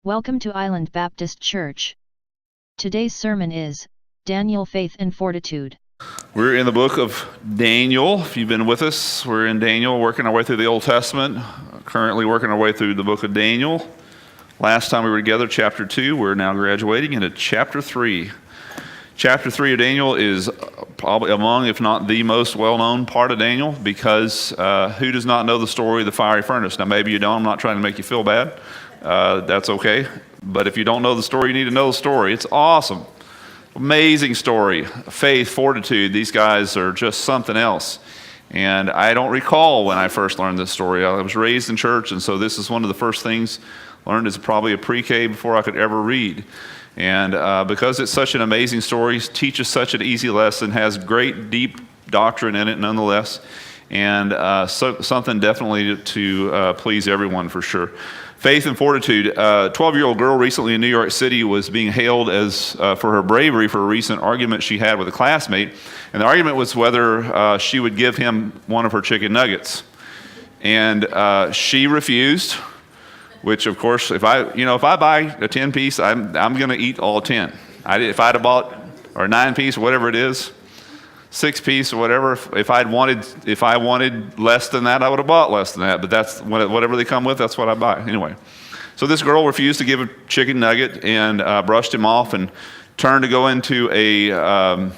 Welcome to Island Baptist Church. Today's sermon is Daniel, Faith and Fortitude. We're in the book of Daniel. If you've been with us, we're in Daniel, working our way through the Old Testament, currently working our way through the book of Daniel. Last time we were together, chapter 2, we're now graduating into chapter 3. Chapter 3 of Daniel is probably among, if not the most well-known part of Daniel, because who does not know the story of the fiery furnace? Now, maybe you don't. I'm not trying to make you feel bad. That's okay. But if you don't know the story, you need to know the story. It's awesome. Amazing story. Faith, fortitude. These guys are just something else. And I don't recall when I first learned this story. I was raised in church, and so this is one of the first things I learned as probably a pre-K before I could ever read. And because it's such an amazing story, teaches such an easy lesson, has great deep doctrine in it nonetheless, and something definitely to please everyone for sure. Faith and fortitude. A 12-year-old girl recently in New York City was being hailed as for her bravery for a recent argument she had with a classmate, and the argument was whether she would give him one of her chicken nuggets, and she refused. Which, of course, if I buy a 10-piece, I'm going to eat all 10. If I'd have bought, or 9-piece, or whatever it is, 6-piece or whatever, if I wanted less than that, I would have bought less than that. But that's whatever they come with, that's what I buy. Anyway, so this girl refused to give a chicken nugget and brushed him off and turned to go into a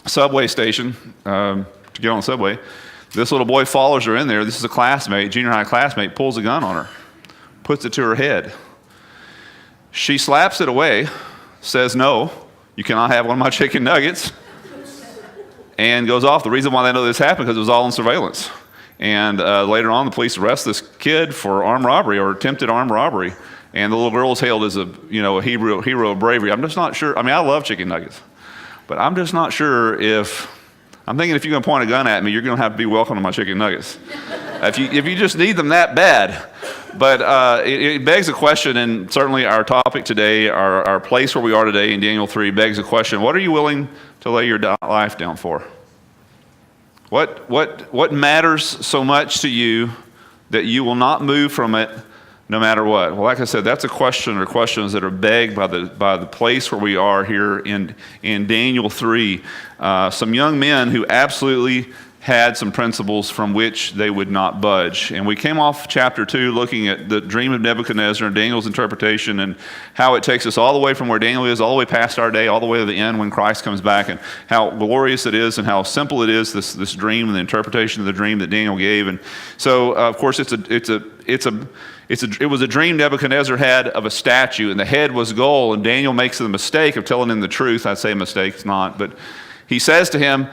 subway station to get on the subway. This little boy follows her in there. This is a classmate, junior high classmate, pulls a gun on her. Puts it to her head. She slaps it away, says, "No, you cannot have one of my chicken nuggets," and goes off. The reason why they know this happened because it was all in surveillance. And later on, the police arrest this kid for armed robbery or attempted armed robbery. And the little girl is hailed as a hero of bravery. I'm just not sure. I mean, I love chicken nuggets, but I'm just not sure if. I'm thinking if you're going to point a gun at me, you're going to have to be welcome to my chicken nuggets. If you just need them that bad. But it begs a question, and certainly our topic today, our place where we are today in Daniel 3 begs a question. What are you willing to lay your life down for? What matters so much to you that you will not move from it no matter what? Well, like I said, that's a question or questions that are begged by the place where we are here in Daniel 3. Some young men who absolutely had some principles from which they would not budge. And we came off chapter 2 looking at the dream of Nebuchadnezzar and Daniel's interpretation and how it takes us all the way from where Daniel is, all the way past our day, all the way to the end when Christ comes back, and how glorious it is and how simple it is, this dream and the interpretation of the dream that Daniel gave. And so, of course, it was a dream Nebuchadnezzar had of a statue, and the head was gold, and Daniel makes the mistake of telling him the truth. I'd say mistake, it's not, but he says to him,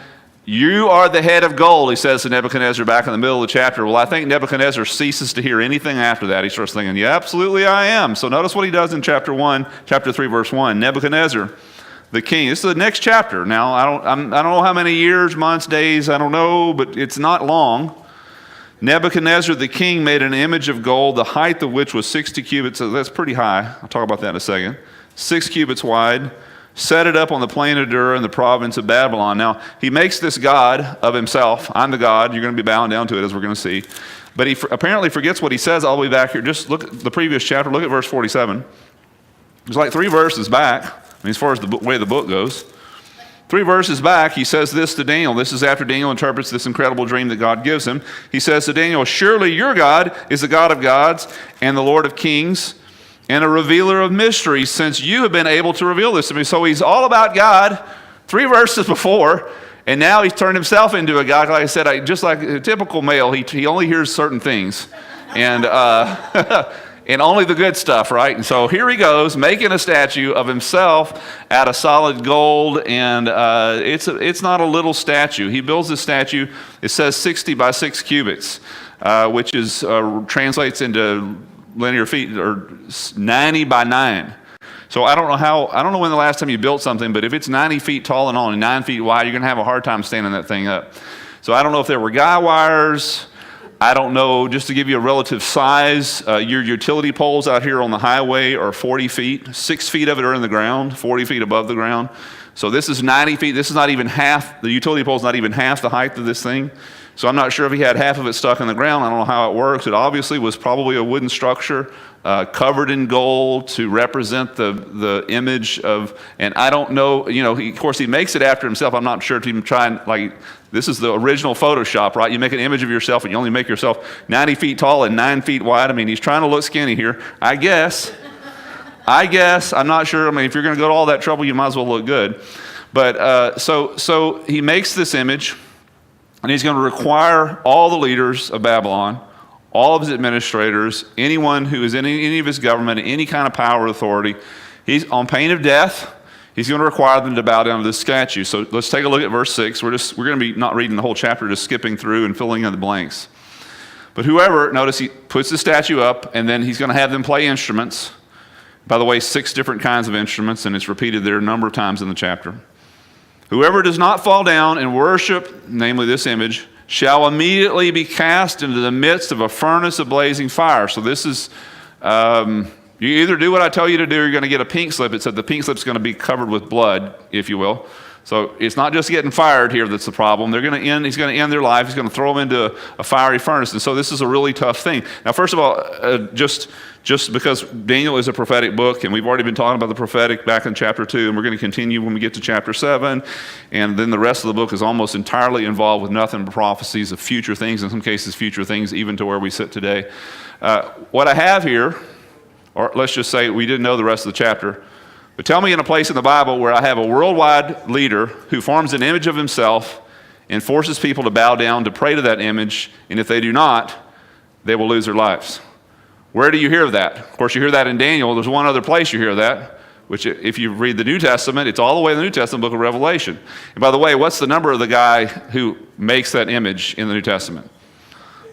"You are the head of gold," he says to Nebuchadnezzar back in the middle of the chapter. Well, I think Nebuchadnezzar ceases to hear anything after that. He starts thinking, yeah, absolutely I am. So notice what he does in chapter 3, verse 1. Nebuchadnezzar, the king. This is the next chapter. Now, I don't know how many years, months, days, I don't know, but it's not long. Nebuchadnezzar, the king, made an image of gold, the height of which was 60 cubits. So that's pretty high. I'll talk about that in a second. 6 cubits wide. Set it up on the plain of Dura in the province of Babylon. Now, he makes this god of himself. I'm the god. You're going to be bowing down to it, as we're going to see. But he apparently forgets what he says all the way back here. Just look at the previous chapter. Look at verse 47. It's like 3 verses back, as far as the way the book goes. 3 verses back, he says this to Daniel. This is after Daniel interprets this incredible dream that God gives him. He says to Daniel, "Surely your God is the God of gods and the Lord of kings, and a revealer of mysteries, since you have been able to reveal this to me." So he's all about God 3 verses before, and now he's turned himself into a God. Like I said, just like a typical male, he only hears certain things, and and only the good stuff, right? And so here he goes, making a statue of himself out of solid gold, and it's not a little statue. He builds this statue. It says 60 by 6 cubits, which is translates into linear feet, or 90 by 9. So I don't know when the last time you built something, but if it's 90 feet tall and only 9 feet wide, you're going to have a hard time standing that thing up. So I don't know if there were guy wires. I don't know, just to give you a relative size, your utility poles out here on the highway are 40 feet. 6 feet of it are in the ground, 40 feet above the ground. So this is 90 feet. This is not even half, the utility pole is not even half the height of this thing. So I'm not sure if he had half of it stuck in the ground. I don't know how it works. It obviously was probably a wooden structure covered in gold to represent the image of, and I don't know, of course he makes it after himself. I'm not sure if he trying, like, this is the original Photoshop, right? You make an image of yourself and you only make yourself 90 feet tall and 9 feet wide. I mean, he's trying to look skinny here, I guess. I'm not sure. I mean, if you're going to go to all that trouble, you might as well look good. But so he makes this image, and he's going to require all the leaders of Babylon, all of his administrators, anyone who is in any of his government, any kind of power or authority, he's on pain of death, he's going to require them to bow down to this statue. So let's take a look at verse 6. We're going to be not reading the whole chapter, just skipping through and filling in the blanks. But whoever, notice he puts the statue up, and then he's going to have them play instruments. By the way, 6 different kinds of instruments, and it's repeated there a number of times in the chapter. Whoever does not fall down and worship, namely this image, shall immediately be cast into the midst of a furnace of blazing fire. So this is, you either do what I tell you to do, or you're going to get a pink slip. It said the pink slip's going to be covered with blood, if you will. So it's not just getting fired here that's the problem. He's going to end their life. He's going to throw them into a fiery furnace. And so this is a really tough thing. Now, first of all, just because Daniel is a prophetic book, and we've already been talking about the prophetic back in chapter 2, and we're going to continue when we get to chapter 7, and then the rest of the book is almost entirely involved with nothing but prophecies of future things, in some cases future things, even to where we sit today. What I have here, or let's just say we didn't know the rest of the chapter, but tell me in a place in the Bible where I have a worldwide leader who forms an image of himself and forces people to bow down to pray to that image, and if they do not, they will lose their lives. Where do you hear that? Of course, you hear that in Daniel. There's one other place you hear that, which if you read the New Testament, it's all the way in the New Testament book of Revelation. And by the way, what's the number of the guy who makes that image in the New Testament?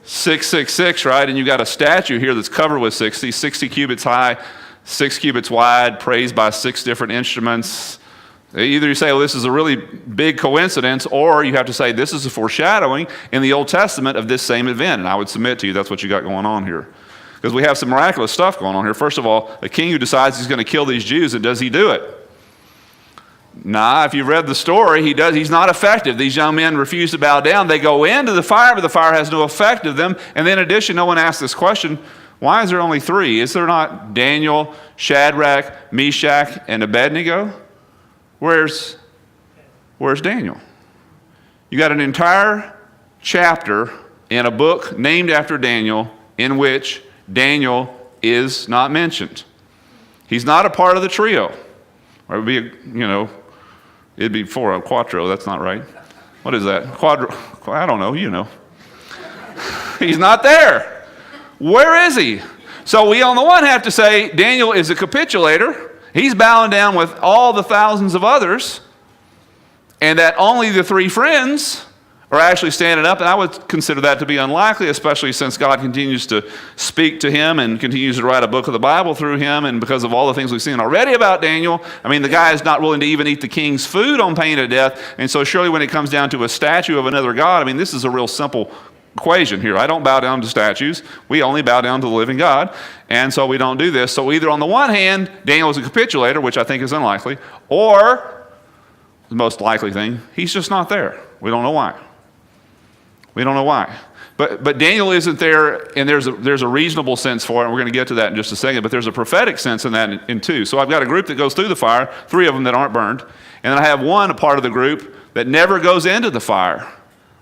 666, right? And you got a statue here that's covered with 60 cubits high, 6 cubits wide, praised by 6 different instruments. Either you say, well, this is a really big coincidence, or you have to say this is a foreshadowing in the Old Testament of this same event. And I would submit to you that's what you got going on here. Because we have some miraculous stuff going on here. First of all, a king who decides he's going to kill these Jews, and does he do it? Nah, if you read the story, he's not effective. These young men refuse to bow down. They go into the fire, but the fire has no effect of them. And then in addition, no one asks this question, why is there only 3? Is there not Daniel, Shadrach, Meshach, and Abednego? Where's Daniel? You got an entire chapter in a book named after Daniel in which Daniel is not mentioned. He's not a part of the trio. Or it would be, it'd be 4, a quattro. That's not right. What is that? I don't know, He's not there. Where is he? So we on the one have to say Daniel is a capitulator. He's bowing down with all the thousands of others, and that only the 3 friends are actually standing up, and I would consider that to be unlikely, especially since God continues to speak to him and continues to write a book of the Bible through him, and because of all the things we've seen already about Daniel. I mean, the guy is not willing to even eat the king's food on pain of death, and so surely when it comes down to a statue of another god, I mean, this is a real simple equation here. I don't bow down to statues. We only bow down to the living God, and so we don't do this. So either on the one hand, Daniel is a capitulator, which I think is unlikely, or the most likely thing, he's just not there. We don't know why. We don't know why. But Daniel isn't there, and there's a reasonable sense for it, and we're going to get to that in just a second, but there's a prophetic sense in that in 2. So I've got a group that goes through the fire, 3 of them that aren't burned, and then I have one, a part of the group, that never goes into the fire.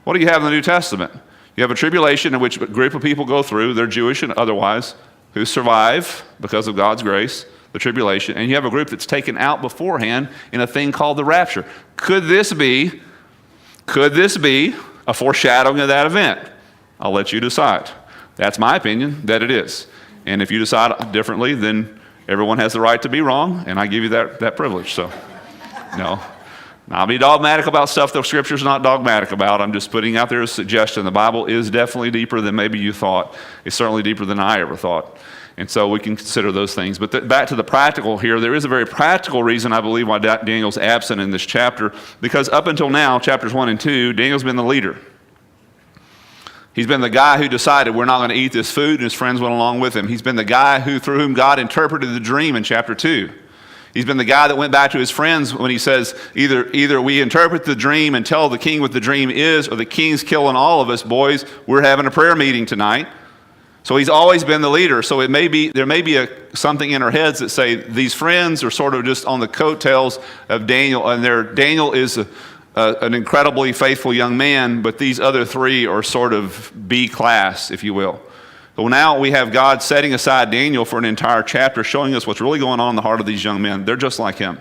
What do you have in the New Testament? You have a tribulation in which a group of people go through, they're Jewish and otherwise, who survive because of God's grace, the tribulation, and you have a group that's taken out beforehand in a thing called the rapture. Could this be a foreshadowing of that event? I'll let you decide. That's my opinion, that it is. And if you decide differently, then everyone has the right to be wrong, and I give you that privilege. So, no. I'll be dogmatic about stuff the Scripture's not dogmatic about. I'm just putting out there a suggestion. The Bible is definitely deeper than maybe you thought. It's certainly deeper than I ever thought. And so we can consider those things. But back to the practical here, there is a very practical reason I believe why Daniel's absent in this chapter, because up until now, chapters 1 and 2, Daniel's been the leader. He's been the guy who decided we're not going to eat this food, and his friends went along with him. He's been the guy through whom God interpreted the dream in chapter 2. He's been the guy that went back to his friends when he says, either we interpret the dream and tell the king what the dream is, or the king's killing all of us, boys. We're having a prayer meeting tonight. So he's always been the leader. So there may be something in our heads that say these friends are sort of just on the coattails of Daniel, and Daniel is an incredibly faithful young man, but these other three are sort of B class, if you will. Well, now we have God setting aside Daniel for an entire chapter, showing us what's really going on in the heart of these young men. They're just like him.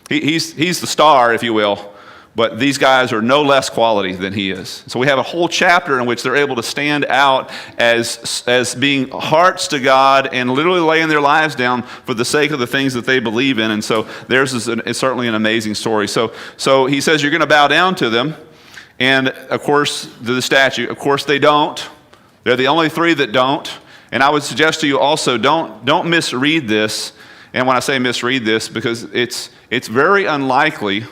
He's the star, if you will, but these guys are no less quality than he is. So we have a whole chapter in which they're able to stand out as being hearts to God and literally laying their lives down for the sake of the things that they believe in. And so theirs is certainly an amazing story. So he says you're going to bow down to them, and of course to the statue. Of course they don't. They're the only three that don't. And I would suggest to you also, don't misread this. And when I say misread this, because it's very unlikely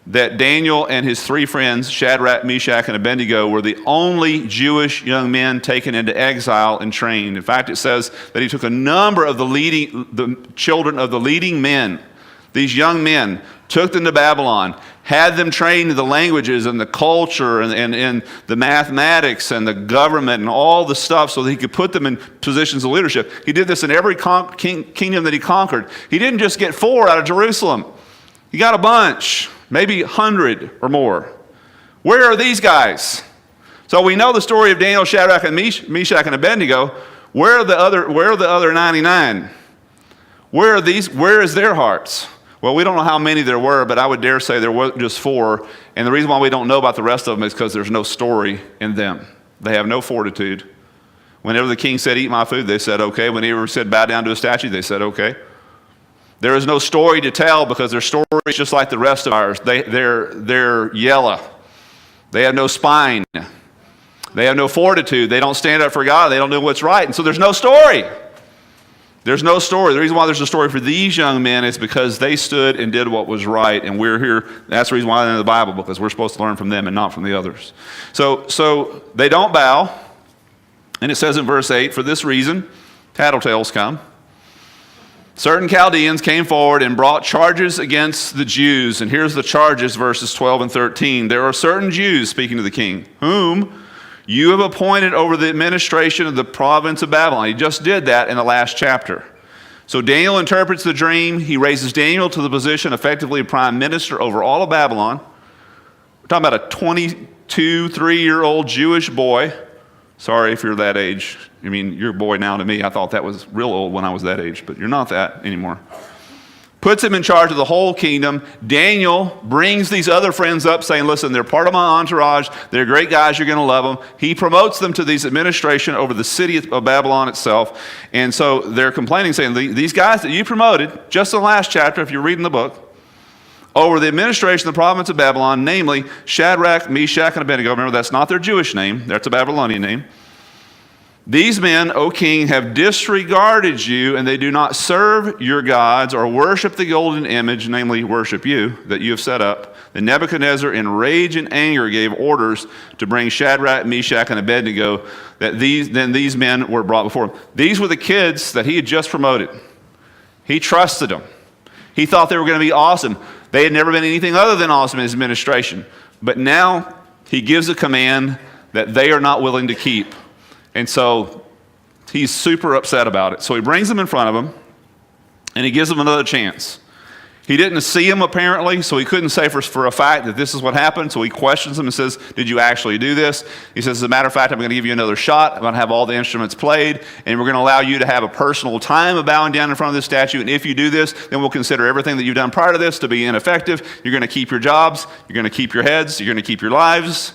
that Daniel and his three friends, Shadrach, Meshach, and Abednego, were the only Jewish young men taken into exile and trained. In fact, it says that he took a number of the children of the leading men, these young men, took them to Babylon, had them trained in the languages and the culture and the mathematics and the government and all the stuff so that he could put them in positions of leadership. He did this in every kingdom that he conquered. He didn't just get 4 out of Jerusalem. He got a bunch, maybe 100 or more. Where are these guys? So we know the story of Daniel, Shadrach, and Meshach, and Abednego. Where are the other 99? Where is their hearts? Well, we don't know how many there were, but I would dare say there were just 4. And the reason why we don't know about the rest of them is because there's no story in them. They have no fortitude. Whenever the king said, eat my food, they said, okay. Whenever he said, bow down to a statue, they said, okay. There is no story to tell because their story is just like the rest of ours. They're yellow. They have no spine. They have no fortitude. They don't stand up for God. They don't know what's right. And so there's no story. There's no story. The reason why there's a story for these young men is because they stood and did what was right, and we're here. That's the reason why they're in the Bible, because we're supposed to learn from them and not from the others. So they don't bow, and it says in verse 8, for this reason, tattletales come. Certain Chaldeans came forward and brought charges against the Jews, and here's the charges, verses 12 and 13. There are certain Jews, speaking to the king, whom you have appointed over the administration of the province of Babylon. He just did that in the last chapter. So Daniel interprets the dream. He raises Daniel to the position, effectively, of prime minister over all of Babylon. We're talking about a 22, 3-year-old Jewish boy. Sorry if you're that age. I mean, you're a boy now to me. I thought that was real old when I was that age, but you're not that anymore. Puts him in charge of the whole kingdom. Daniel brings these other friends up saying, listen, they're part of my entourage. They're great guys. You're going to love them. He promotes them to these administration over the city of Babylon itself. And so they're complaining, saying, these guys that you promoted, just in the last chapter, if you're reading the book, over the administration of the province of Babylon, namely Shadrach, Meshach, and Abednego. Remember, that's not their Jewish name. That's a Babylonian name. These men, O king, have disregarded you, and they do not serve your gods or worship the golden image, namely worship you, that you have set up. Then Nebuchadnezzar, in rage and anger, gave orders to bring Shadrach, Meshach, and Abednego, that these men were brought before him. These were the kids that he had just promoted. He trusted them. He thought they were going to be awesome. They had never been anything other than awesome in his administration. But now he gives a command that they are not willing to keep. And so he's super upset about it. So he brings them in front of him, and he gives them another chance. He didn't see him apparently, so he couldn't say for a fact that this is what happened. So he questions them and says, did you actually do this? He says, as a matter of fact, I'm going to give you another shot. I'm going to have all the instruments played, and we're going to allow you to have a personal time of bowing down in front of this statue. And if you do this, then we'll consider everything that you've done prior to this to be ineffective. You're going to keep your jobs. You're going to keep your heads. You're going to keep your lives.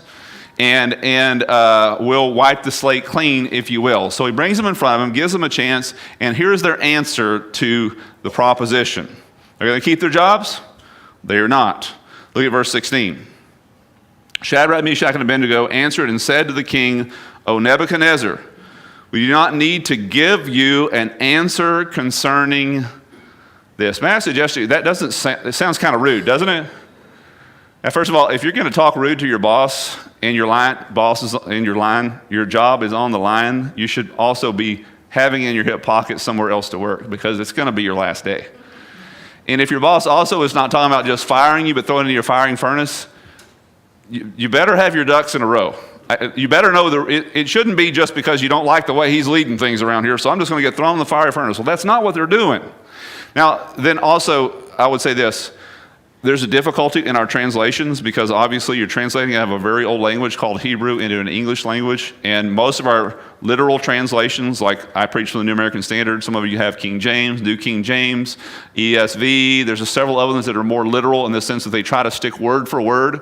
And we'll wipe the slate clean, if you will. So he brings them in front of him, gives them a chance, and here's their answer to the proposition. They're going to keep their jobs? They are not. Look at verse 16. Shadrach, Meshach, and Abednego answered and said to the king, O Nebuchadnezzar, we do not need to give you an answer concerning this. May I suggest to you, it sounds kind of rude, doesn't it? Now, first of all, if you're going to talk rude to your boss and your job is on the line, you should also be having in your hip pocket somewhere else to work, because it's going to be your last day. And if your boss also is not talking about just firing you, but throwing you in your firing furnace, you better have your ducks in a row. You better know it shouldn't be just because you don't like the way he's leading things around here, so I'm just going to get thrown in the fire furnace. Well, that's not what they're doing. Now, then also, I would say this. There's a difficulty in our translations because obviously you're translating out of a very old language called Hebrew into an English language, and most of our literal translations, like I preach from the New American Standard, some of you have King James, New King James, ESV. There's several others that are more literal in the sense that they try to stick word for word.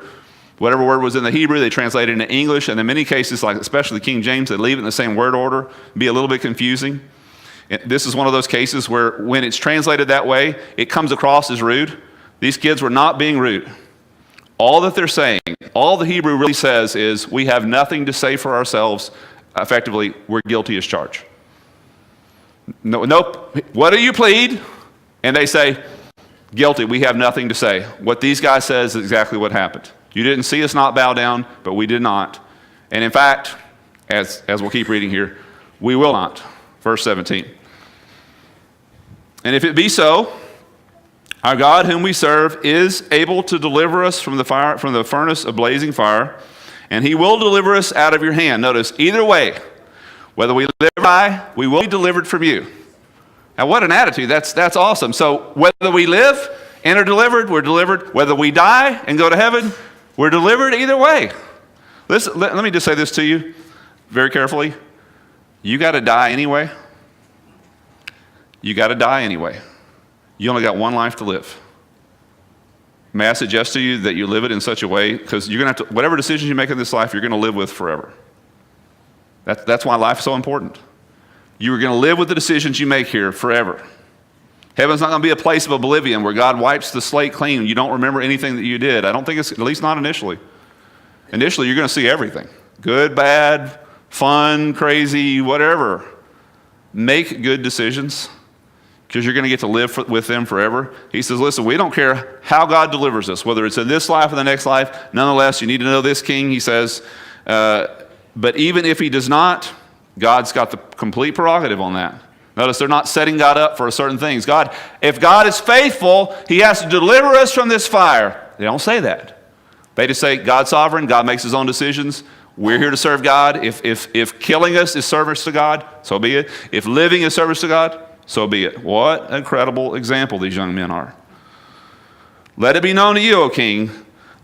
Whatever word was in the Hebrew, they translate it into English, and in many cases, like especially King James, they leave it in the same word order, be a little bit confusing. This is one of those cases where when it's translated that way, it comes across as rude. These kids were not being rude. All that they're saying, all the Hebrew really says is, we have nothing to say for ourselves. Effectively, we're guilty as charged. No, nope. What do you plead? And they say, guilty. We have nothing to say. What these guys says is exactly what happened. You didn't see us not bow down, but we did not. And in fact, as we'll keep reading here, we will not. Verse 17. And if it be so, our God whom we serve is able to deliver us from the furnace of blazing fire, and he will deliver us out of your hand. Notice, either way, whether we live or die, we will be delivered from you. Now what an attitude. That's awesome. So whether we live and are delivered, we're delivered. Whether we die and go to heaven, we're delivered either way. Listen, let me just say this to you very carefully. You got to die anyway. You got to die anyway. You only got one life to live. May I suggest to you that you live it in such a way, because you're going to have to, whatever decisions you make in this life, you're going to live with forever. That's why life is so important. You are going to live with the decisions you make here forever. Heaven's not going to be a place of oblivion where God wipes the slate clean. You don't remember anything that you did. I don't think it's, at least not initially. Initially, you're going to see everything. Good, bad, fun, crazy, whatever. Make good decisions, because you're going to get to live with them forever. He says, listen, we don't care how God delivers us, whether it's in this life or the next life. Nonetheless, you need to know this king, he says. But even if he does not, God's got the complete prerogative on that. Notice they're not setting God up for certain things. If God is faithful, he has to deliver us from this fire. They don't say that. They just say God's sovereign, God makes his own decisions. We're here to serve God. If killing us is service to God, so be it. If living is service to God, so be it. What an incredible example these young men are. Let it be known to you, O king,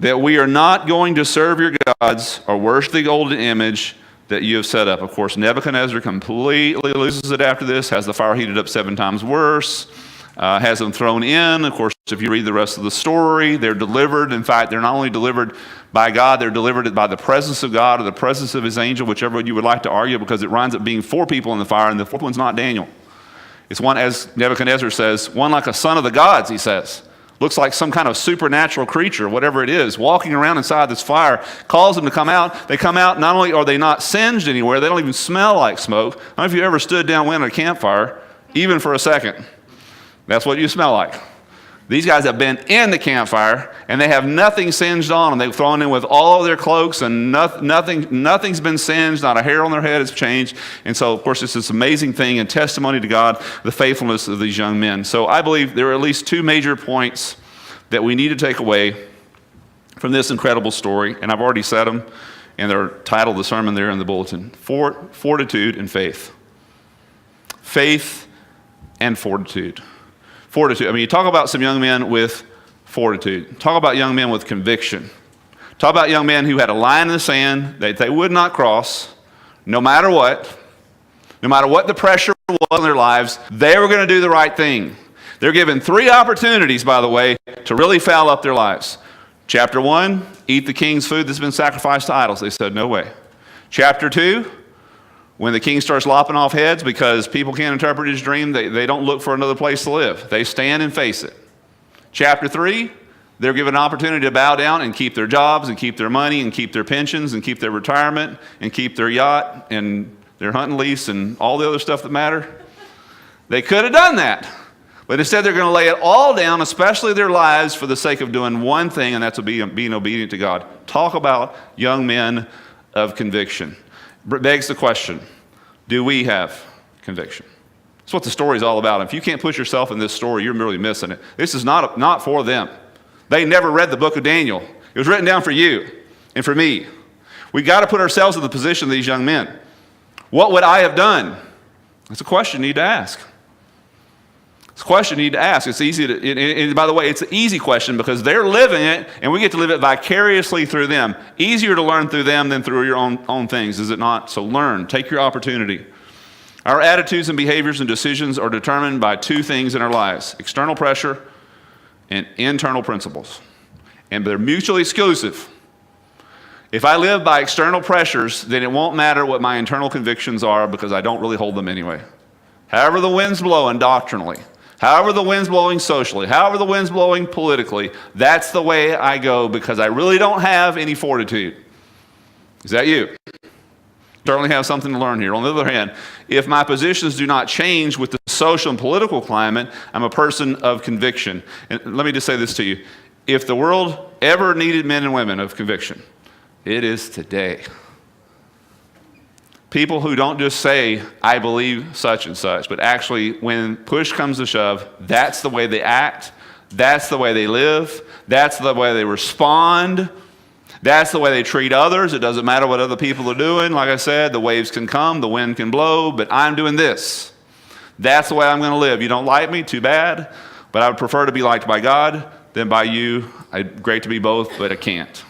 that we are not going to serve your gods or worship the golden image that you have set up. Of course, Nebuchadnezzar completely loses it after this, has the fire heated up 7 times worse, has them thrown in. Of course, if you read the rest of the story, they're delivered. In fact, they're not only delivered by God, they're delivered by the presence of God or the presence of his angel, whichever you would like to argue, because it winds up being 4 people in the fire, and the 4th one's not Daniel. It's one, as Nebuchadnezzar says, one like a son of the gods, he says. Looks like some kind of supernatural creature, whatever it is, walking around inside this fire, calls them to come out. They come out, not only are they not singed anywhere, they don't even smell like smoke. I don't know if you ever stood downwind at a campfire, even for a second. That's what you smell like. These guys have been in the campfire, and they have nothing singed on them. They've thrown in with all of their cloaks, and nothing's been singed. Not a hair on their head has changed. And so, of course, it's this amazing thing and testimony to God, the faithfulness of these young men. So I believe there are at least 2 major points that we need to take away from this incredible story. And I've already said them, and they're titled the sermon there in the bulletin. Fortitude and faith. Faith and fortitude. Fortitude. I mean, you talk about some young men with fortitude. Talk about young men with conviction. Talk about young men who had a line in the sand that they would not cross, no matter what. No matter what the pressure was in their lives, they were going to do the right thing. They're given 3 opportunities, by the way, to really foul up their lives. Chapter 1, eat the king's food that's been sacrificed to idols. They said, no way. Chapter 2, when the king starts lopping off heads because people can't interpret his dream, they don't look for another place to live. They stand and face it. Chapter 3, they're given an opportunity to bow down and keep their jobs and keep their money and keep their pensions and keep their retirement and keep their yacht and their hunting lease and all the other stuff that matter. They could have done that. But instead they're going to lay it all down, especially their lives, for the sake of doing one thing, and that's being obedient to God. Talk about young men of conviction. Begs the question, do we have conviction? That's what the story's all about. If you can't put yourself in this story, you're really missing it. This is not for them. They never read the book of Daniel. It was written down for you and for me. We got to put ourselves in the position of these young men. What would I have done? That's a question you need to ask. It's a question you need to ask. It's easy to, and by the way, it's an easy question because they're living it and we get to live it vicariously through them. Easier to learn through them than through your own things, is it not? So learn, take your opportunity. Our attitudes and behaviors and decisions are determined by two things in our lives: external pressure and internal principles. And they're mutually exclusive. If I live by external pressures, then it won't matter what my internal convictions are because I don't really hold them anyway. However the wind's blowing doctrinally, however the wind's blowing socially, however the wind's blowing politically, that's the way I go because I really don't have any fortitude. Is that you? Certainly have something to learn here. On the other hand, if my positions do not change with the social and political climate, I'm a person of conviction. And let me just say this to you. If the world ever needed men and women of conviction, it is today. People who don't just say, I believe such and such, but actually when push comes to shove, that's the way they act, that's the way they live, that's the way they respond, that's the way they treat others. It doesn't matter what other people are doing. Like I said, the waves can come, the wind can blow, but I'm doing this. That's the way I'm going to live. You don't like me? Too bad. But I would prefer to be liked by God than by you. Great to be both, but I can't.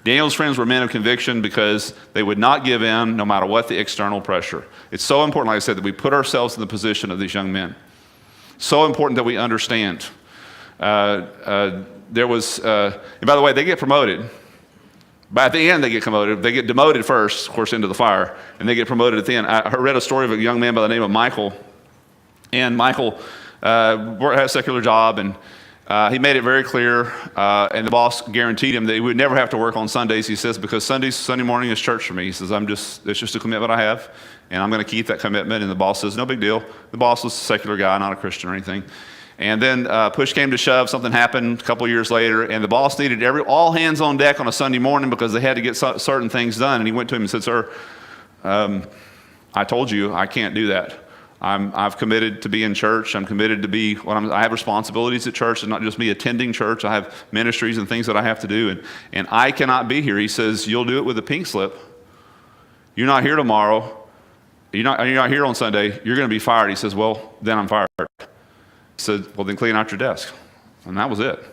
Daniel's friends were men of conviction because they would not give in no matter what the external pressure. It's so important, like I said, that we put ourselves in the position of these young men. So important that we understand. And by the way, they get promoted. But at the end, they get promoted. They get demoted first, of course, into the fire, and they get promoted at the end. I read a story of a young man by the name of Michael. And Michael had a secular job, and he made it very clear, and the boss guaranteed him that he would never have to work on Sundays, he says, because Sunday morning is church for me. He says, it's just a commitment I have, and I'm going to keep that commitment. And the boss says, no big deal. The boss was a secular guy, not a Christian or anything. And then push came to shove, something happened a couple of years later, and the boss needed all hands on deck on a Sunday morning because they had to get certain things done. And he went to him and said, sir, I told you I can't do that. I've committed to be in church. I'm committed to be I have responsibilities at church. It's not just me attending church. I have ministries and things that I have to do, and I cannot be here. He says, you'll do it with a pink slip. You're not here tomorrow. You're not here on Sunday. You're going to be fired. He says, well, then I'm fired. He said, well, then clean out your desk. And that was it.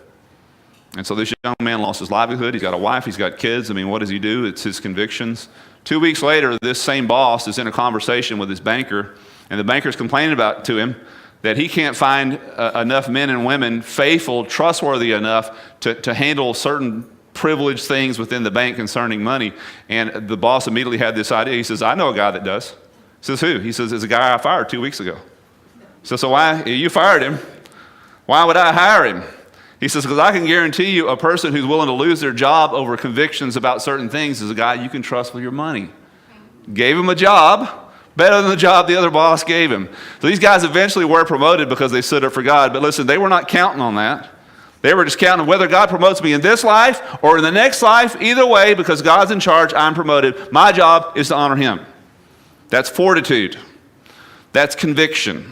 And so this young man lost his livelihood. He's got a wife. He's got kids. I mean, what does he do? It's his convictions. 2 weeks later, this same boss is in a conversation with his banker, and the banker's complaining to him that he can't find enough men and women faithful, trustworthy enough to handle certain privileged things within the bank concerning money. And the boss immediately had this idea. He says, I know a guy that does. He says, who? He says, it's a guy I fired 2 weeks ago. So why? You fired him. Why would I hire him? He says, because I can guarantee you a person who's willing to lose their job over convictions about certain things is a guy you can trust with your money. Gave him a job, better than the job the other boss gave him. So these guys eventually were promoted because they stood up for God. But listen, they were not counting on that. They were just counting on whether God promotes me in this life or in the next life. Either way, because God's in charge, I'm promoted. My job is to honor him. That's fortitude. That's conviction.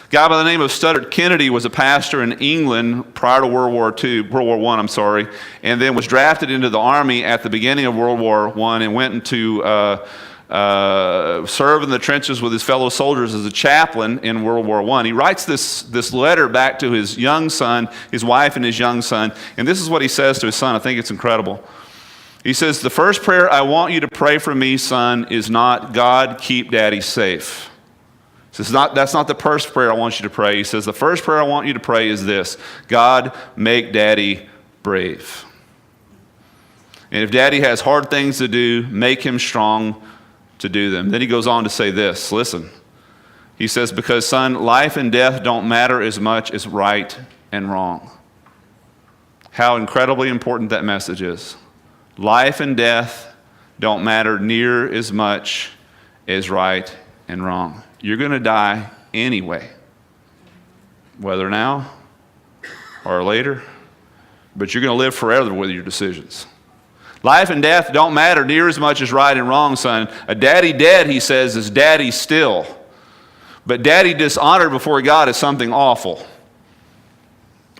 A guy by the name of Studdert Kennedy was a pastor in England prior to World War I, and then was drafted into the army at the beginning of World War I and went into serve in the trenches with his fellow soldiers as a chaplain in World War I. He writes this letter back to his young son, his wife and his young son, and this is what he says to his son. I think it's incredible. He says, the first prayer I want you to pray for me, son, is not, God, keep daddy safe. He says, that's not the first prayer I want you to pray. He says, the first prayer I want you to pray is this, God, make daddy brave. And if daddy has hard things to do, make him strong to do them. Then he goes on to say this, listen. He says, because son, life and death don't matter as much as right and wrong. How incredibly important that message is. Life and death don't matter near as much as right and wrong. You're going to die anyway, whether now or later, but you're going to live forever with your decisions. Life and death don't matter near as much as right and wrong, son. A daddy dead, he says, is daddy still. But daddy dishonored before God is something awful.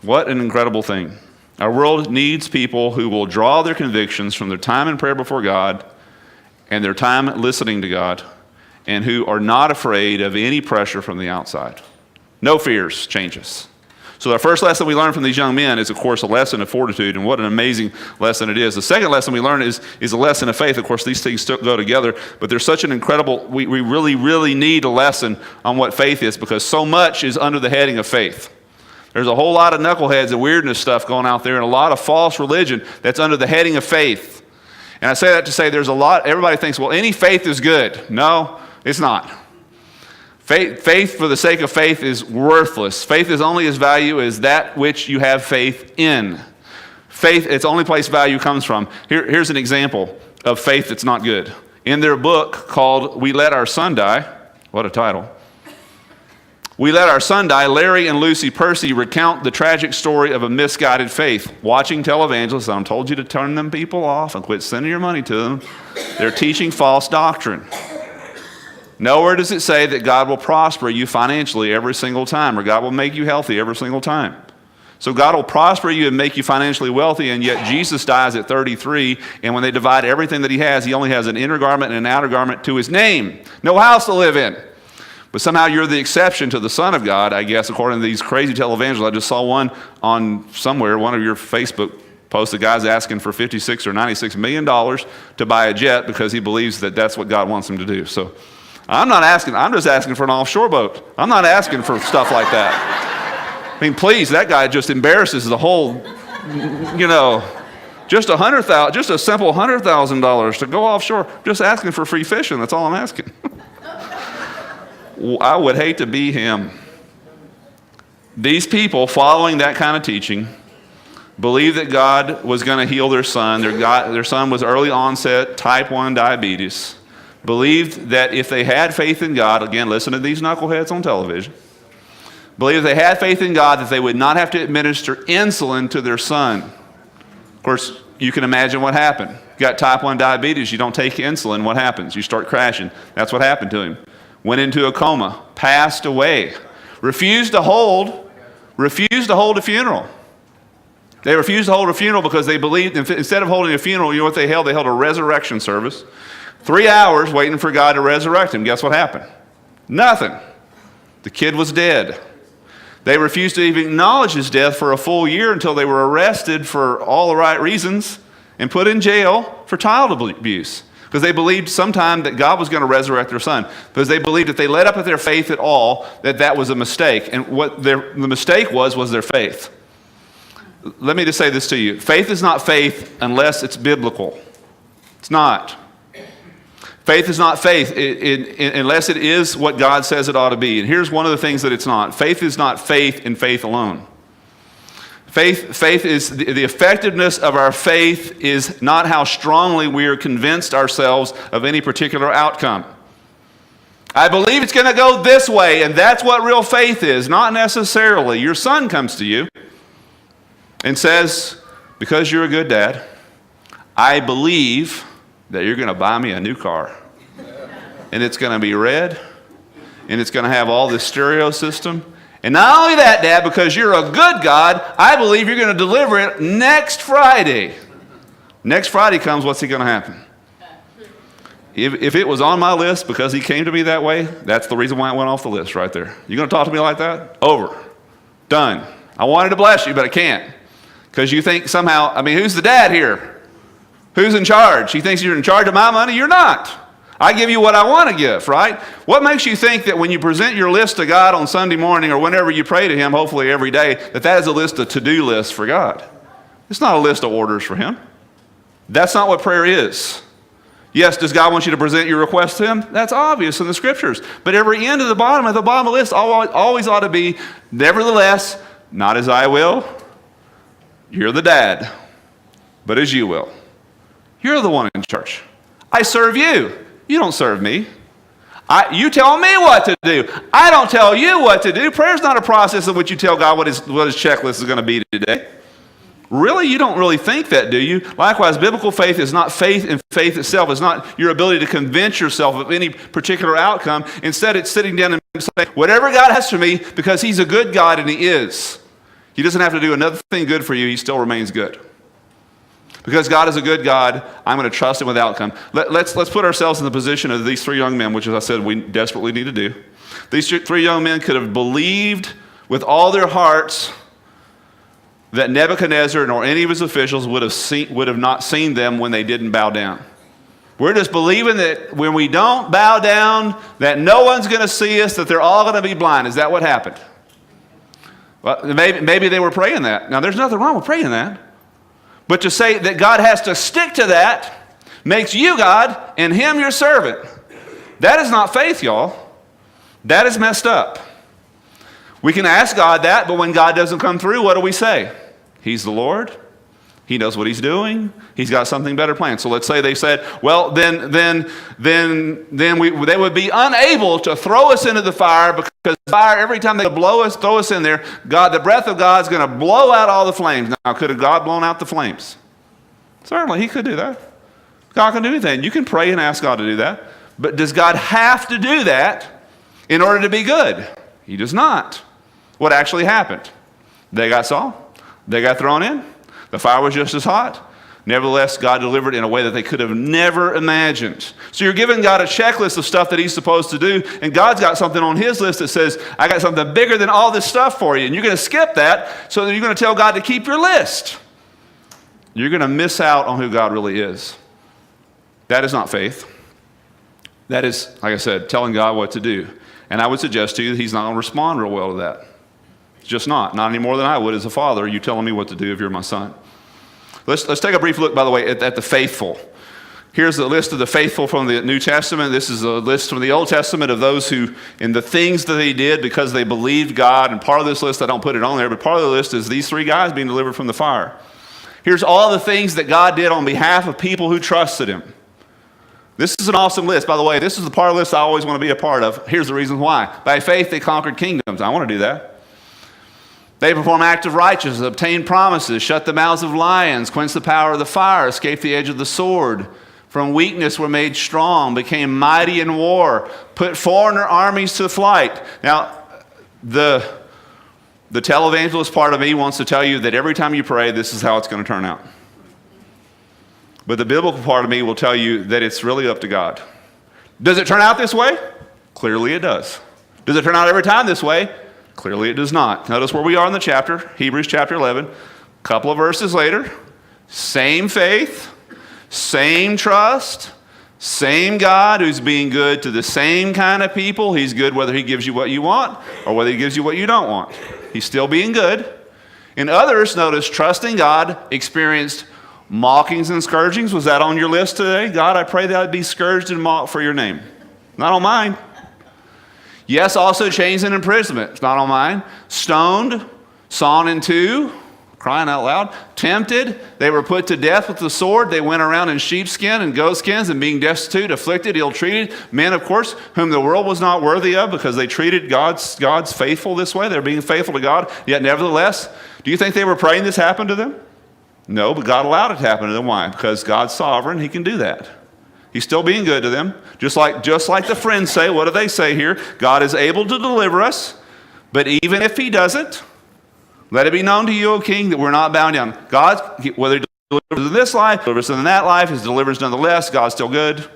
What an incredible thing. Our world needs people who will draw their convictions from their time in prayer before God and their time listening to God, and who are not afraid of any pressure from the outside. No fears, changes. So our first lesson we learn from these young men is, of course, a lesson of fortitude, and what an amazing lesson it is. The second lesson we learn is a lesson of faith. Of course, these things still go together, but there's such an incredible, we really, really need a lesson on what faith is, because so much is under the heading of faith. There's a whole lot of knuckleheads and weirdness stuff going out there, and a lot of false religion that's under the heading of faith. And I say that to say there's a lot, everybody thinks, well, any faith is good. No, it's not. Faith for the sake of faith is worthless. Faith is only as value as that which you have faith in. Faith, its only place value comes from. Here's an example of faith that's not good. In their book called We Let Our Son Die, what a title. We Let Our Son Die, Larry and Lucy Percy recount the tragic story of a misguided faith. Watching televangelists, I told you to turn them people off and quit sending your money to them. They're teaching false doctrine. Nowhere does it say that God will prosper you financially every single time, or God will make you healthy every single time. So God will prosper you and make you financially wealthy, and yet Jesus dies at 33, and when they divide everything that he has, he only has an inner garment and an outer garment to his name. No house to live in. But somehow you're the exception to the Son of God, I guess, according to these crazy televangelists. I just saw one on somewhere, one of your Facebook posts, the guy's asking for $56 or $96 million to buy a jet because he believes that that's what God wants him to do. So I'm not asking, I'm just asking for an offshore boat. I'm not asking for stuff like that. I mean, please, that guy just embarrasses the whole, just a simple $100,000 to go offshore, just asking for free fishing. That's all I'm asking. I would hate to be him. These people following that kind of teaching believed that God was going to heal their son. Their son was early onset type 1 diabetes. Believed that if they had faith in God, again, listen to these knuckleheads on television, believed if they had faith in God that they would not have to administer insulin to their son. Of course, you can imagine what happened. You got type 1 diabetes, you don't take insulin, what happens? You start crashing. That's what happened to him. Went into a coma, passed away, refused to hold a funeral. They refused to hold a funeral because they believed, instead of holding a funeral, you know what they held? They held a resurrection service. 3 hours waiting for God to resurrect him. Guess what happened? Nothing. The kid was dead. They refused to even acknowledge his death for a full year until they were arrested for all the right reasons and put in jail for child abuse. Because they believed sometime that God was going to resurrect their son. Because they believed if they let up at their faith at all, that was a mistake. And what the mistake was their faith. Let me just say this to you. Faith is not faith unless it's biblical. It's not. Faith is not faith unless it is what God says it ought to be. And here's one of the things that it's not. Faith is not faith in faith alone. Faith is the effectiveness of our faith is not how strongly we are convinced ourselves of any particular outcome. I believe it's going to go this way, and that's what real faith is. Not necessarily. Your son comes to you and says, because you're a good dad, I believe that you're going to buy me a new car. And it's going to be red, and it's going to have all this stereo system. And not only that, Dad, because you're a good God, I believe you're going to deliver it next Friday. Next Friday comes, what's going to happen? If it was on my list because he came to me that way, that's the reason why it went off the list right there. You going to talk to me like that? Over. Done. I wanted to bless you, but I can't. Because you think somehow, who's the dad here? Who's in charge? He thinks you're in charge of my money? You're not. I give you what I want to give, right? What makes you think that when you present your list to God on Sunday morning or whenever you pray to him, hopefully every day, that is a list of to-do lists for God? It's not a list of orders for him. That's not what prayer is. Yes, does God want you to present your request to him? That's obvious in the scriptures. But every end of the bottom of the list always ought to be, nevertheless, not as I will. You're the dad, but as you will. You're the one in charge. I serve you. You don't serve me. You tell me what to do. I don't tell you what to do. Prayer's not a process in which you tell God what his checklist is going to be today. Really? You don't really think that, do you? Likewise, biblical faith is not faith in faith itself. It's not your ability to convince yourself of any particular outcome. Instead, it's sitting down and say, whatever God has for me, because he's a good God, and he is. He doesn't have to do another thing good for you. He still remains good. Because God is a good God, I'm going to trust him with outcome. Let's put ourselves in the position of these three young men, which, as I said, we desperately need to do. These three young men could have believed with all their hearts that Nebuchadnezzar nor any of his officials would have not seen them when they didn't bow down. We're just believing that when we don't bow down, that no one's going to see us, that they're all going to be blind. Is that what happened? Well, maybe they were praying that. Now, there's nothing wrong with praying that. But to say that God has to stick to that makes you God and him your servant. That is not faith, y'all. That is messed up. We can ask God that, but when God doesn't come through, what do we say? He's the Lord. He knows what he's doing. He's got something better planned. So let's say they said, well, then they would be unable to throw us into the fire, because fire, every time they throw us in there, God, the breath of God is going to blow out all the flames. Now, could have God blown out the flames? Certainly, he could do that. God can do anything. You can pray and ask God to do that. But does God have to do that in order to be good? He does not. What actually happened? They got saw. They got thrown in. The fire was just as hot. Nevertheless, God delivered in a way that they could have never imagined. So you're giving God a checklist of stuff that he's supposed to do, and God's got something on his list that says, I got something bigger than all this stuff for you, and you're going to skip that, so that you're going to tell God to keep your list. You're going to miss out on who God really is. That is not faith. That is, like I said, telling God what to do. And I would suggest to you that he's not going to respond real well to that. It's just not any more than I would as a father, you telling me what to do if you're my son. Let's take a brief look, by the way, at the faithful. Here's the list of the faithful from the New Testament. This is a list from the Old Testament of those who, in the things that they did because they believed God. And part of this list, I don't put it on there, but part of the list is these three guys being delivered from the fire. Here's all the things that God did on behalf of people who trusted him. This is an awesome list. By the way, this is the part of the list I always want to be a part of. Here's the reason why. By faith, they conquered kingdoms. I want to do that. They performed acts of righteousness, obtained promises, shut the mouths of lions, quenched the power of the fire, escaped the edge of the sword. From weakness were made strong, became mighty in war, put foreigner armies to flight. Now, the televangelist part of me wants to tell you that every time you pray, this is how it's going to turn out. But the biblical part of me will tell you that it's really up to God. Does it turn out this way? Clearly it does. Does it turn out every time this way? Clearly it does not. Notice where we are in the chapter, Hebrews chapter 11. A couple of verses later, same faith, same trust, same God who's being good to the same kind of people. He's good whether he gives you what you want or whether he gives you what you don't want. He's still being good. And others, notice, trusting God, experienced mockings and scourgings. Was that on your list today? God, I pray that I'd be scourged and mocked for your name. Not on mine. Yes, also chains and imprisonment. It's not on mine. Stoned, sawn in two, crying out loud. Tempted, they were put to death with the sword. They went around in sheepskin and goatskins and being destitute, afflicted, ill-treated. Men, of course, whom the world was not worthy of because they treated God's faithful this way. They're being faithful to God. Yet nevertheless, do you think they were praying this happened to them? No, but God allowed it to happen to them. Why? Because God's sovereign. He can do that. He's still being good to them. Just like the friends say, what do they say here? God is able to deliver us, but even if he doesn't, let it be known to you, O king, that we're not bound down. God, whether he delivers in this life, delivers in that life, his delivers nonetheless, God's still good.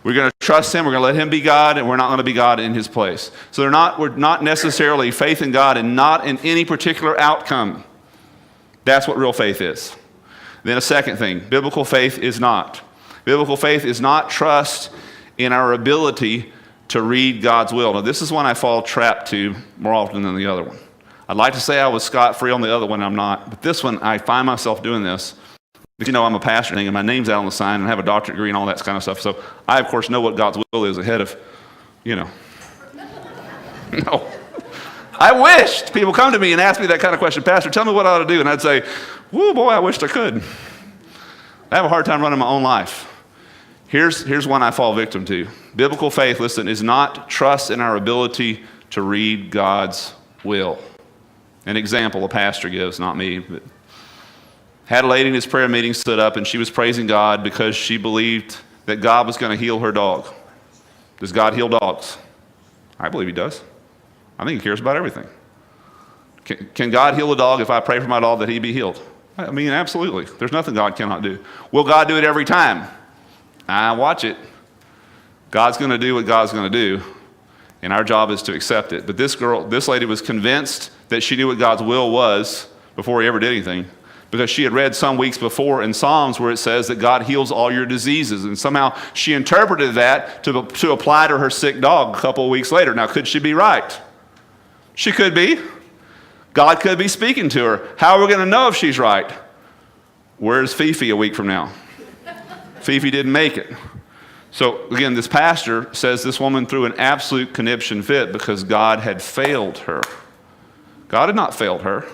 We're going to trust him. We're going to let him be God, and we're not going to be God in his place. So we're not necessarily faith in God and not in any particular outcome. That's what real faith is. Then a second thing, biblical faith is not. Biblical faith is not trust in our ability to read God's will. Now, this is one I fall trapped to more often than the other one. I'd like to say I was scot-free on the other one, I'm not. But this one, I find myself doing this. Because, I'm a pastor and my name's out on the sign and I have a doctorate degree and all that kind of stuff. So I, of course, know what God's will is ahead of, No. I wished people come to me and ask me that kind of question. Pastor, tell me what I ought to do. And I'd say, whoa, boy, I wished I could. I have a hard time running my own life. Here's one I fall victim to. Biblical faith, listen, is not trust in our ability to read God's will. An example a pastor gives, not me. But had a lady in his prayer meeting stood up and she was praising God because she believed that God was going to heal her dog. Does God heal dogs? I believe he does. I think he cares about everything. Can God heal a dog if I pray for my dog that he be healed? I mean, absolutely. There's nothing God cannot do. Will God do it every time? Watch it. God's going to do what God's going to do, and our job is to accept it. But this lady was convinced that she knew what God's will was before he ever did anything, because she had read some weeks before in Psalms where it says that God heals all your diseases, and somehow she interpreted that to apply to her sick dog a couple of weeks later. Now, could she be right? She could be. God could be speaking to her. How are we going to know if she's right? Where's Fifi a week from now? Fifi didn't make it. So again, this pastor says this woman threw an absolute conniption fit because God had failed her. God had not failed her.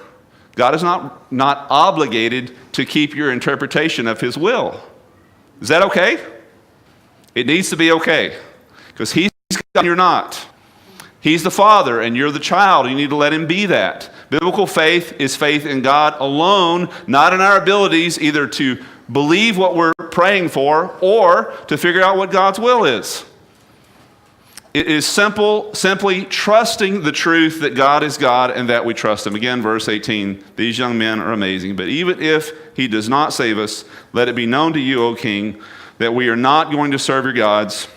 God is not obligated to keep your interpretation of his will. Is that okay? It needs to be okay, because he's God and you're not. He's the Father and you're the child. You need to let him be that. Biblical faith is faith in God alone, not in our abilities either to believe what we're praying for or to figure out what God's will is. It is simply trusting the truth that God is God and that we trust him. Again, verse 18, these young men are amazing. But even if he does not save us, let it be known to you, O king, that we are not going to serve your gods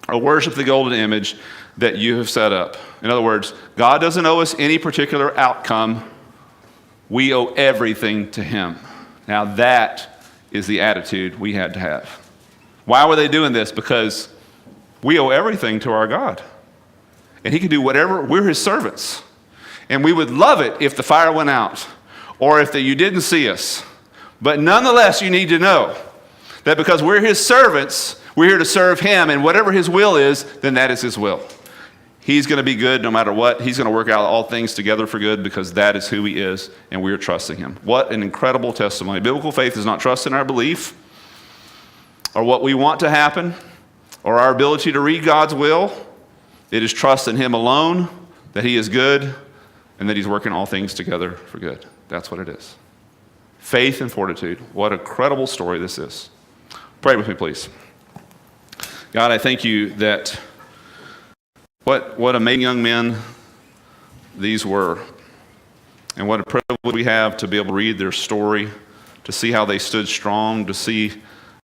or worship the golden image that you have set up. In other words, God doesn't owe us any particular outcome. We owe everything to him. Now that is the attitude we had to have. Why were they doing this? Because we owe everything to our God. And he can do whatever. We're his servants. And we would love it if the fire went out or if you didn't see us. But nonetheless, you need to know that because we're his servants, we're here to serve him. And whatever his will is, then that is his will. He's going to be good no matter what. He's going to work out all things together for good because that is who he is, and we are trusting him. What an incredible testimony. Biblical faith is not trust in our belief or what we want to happen or our ability to read God's will. It is trust in him alone, that he is good, and that he's working all things together for good. That's what it is. Faith and fortitude. What a credible story this is. Pray with me, please. God, I thank you that what amazing young men these were. And what a privilege we have to be able to read their story, to see how they stood strong, to see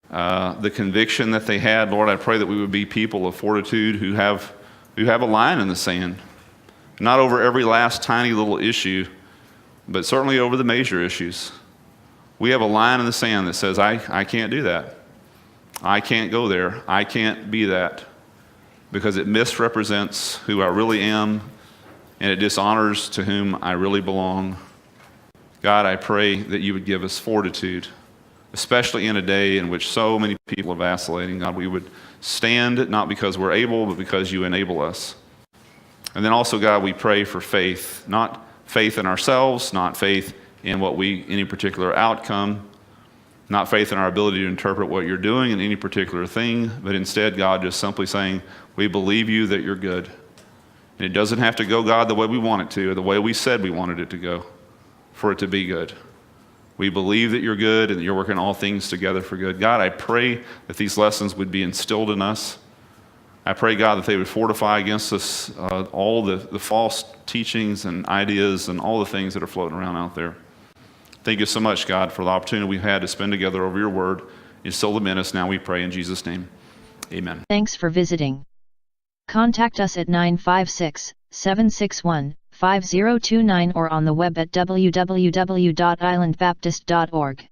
the conviction that they had. Lord, I pray that we would be people of fortitude who have a line in the sand. Not over every last tiny little issue, but certainly over the major issues. We have a line in the sand that says, I can't do that. I can't go there. I can't be that. Because it misrepresents who I really am, and it dishonors to whom I really belong. God, I pray that you would give us fortitude, especially in a day in which so many people are vacillating. God, we would stand not because we're able, but because you enable us. And then also, God, we pray for faith, not faith in ourselves, not faith in any particular outcome, not faith in our ability to interpret what you're doing in any particular thing, but instead, God, just simply saying, we believe you that you're good. And it doesn't have to go, God, the way we want it to, or the way we said we wanted it to go, for it to be good. We believe that you're good and that you're working all things together for good. God, I pray that these lessons would be instilled in us. I pray, God, that they would fortify against us all the false teachings and ideas and all the things that are floating around out there. Thank you so much, God, for the opportunity we've had to spend together over your word. Instill them in us now, we pray in Jesus' name. Amen. Thanks for visiting. Contact us at 956-761-5029 or on the web at www.islandbaptist.org.